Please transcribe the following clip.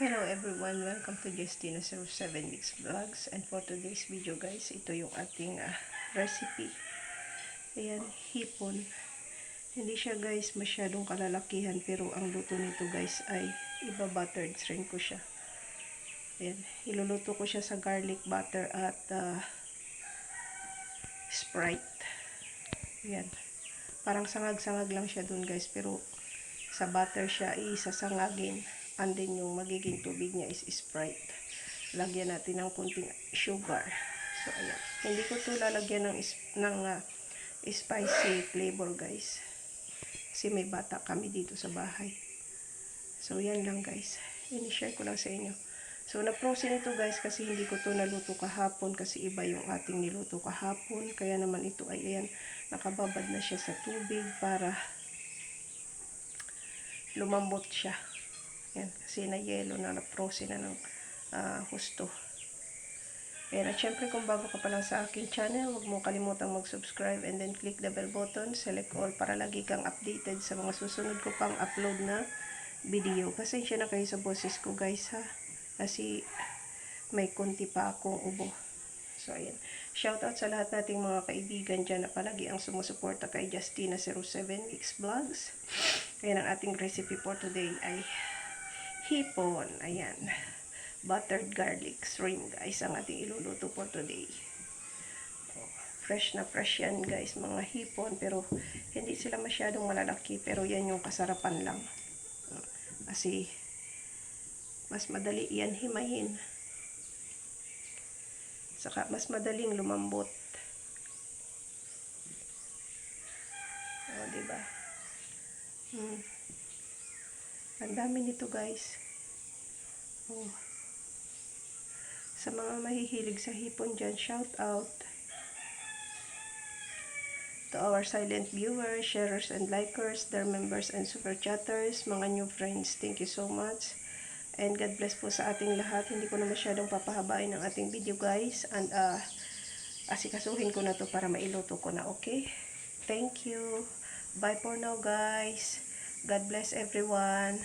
Hello everyone, welcome to Justina07 Mix Vlogs. And for today's video guys, ito yung ating recipe. Ayan, hipon. Hindi siya guys masyadong kalalakihan, pero ang luto nito guys ay iba-buttered shrimp ko siya. Ayan, iluluto ko siya sa garlic butter at Sprite. Ayan, parang sangag-sangag lang siya dun guys, pero sa butter siya isasangagin. And then yung magiging tubig niya is Sprite. Lagyan natin ng kunting sugar. So ayan, hindi ko to lalagyan ng spicy flavor guys, kasi may bata kami dito sa bahay. So yan lang guys, ini-share ko lang sa inyo. So na-frozen ito guys kasi hindi ko to naluto kahapon, kasi iba yung ating niluto kahapon. Kaya naman ito ay ayan, nakababad na siya sa tubig para lumambot siya. Yan, kasi na-yellow na, na-frozen na ng husto. Ayan, at syempre kung bago ka pa lang sa aking channel, huwag mong kalimutang mag-subscribe and then click the bell button, select all para lagi kang updated sa mga susunod ko pang upload na video. Pasensya na kayo sa boses ko guys ha, kasi may kunti pa akong ubo. So ayan, shoutout sa lahat nating mga kaibigan dyan na palagi ang sumusuporta kay Justina07 Mix Vlogs. Ayan, ang ating recipe for today ay hipon. Ayan, buttered garlic shrimp guys ang ating iluluto for today. Fresh na fresh yan guys, mga hipon, pero hindi sila masyadong malalaki, pero yan yung kasarapan lang, kasi mas madali yan himayin, saka mas madaling lumambot. O diba, ang dami nito guys. Sa mga mahihilig sa hipon dyan, shout out to our silent viewers, sharers and likers, their members and super chatters, mga new friends, thank you so much. And God bless po sa ating lahat. Hindi ko na masyadong papahabain ang ating video guys, and asikasuhin ko na to para mailuto ko na. Okay, thank you, bye for now guys. God bless everyone.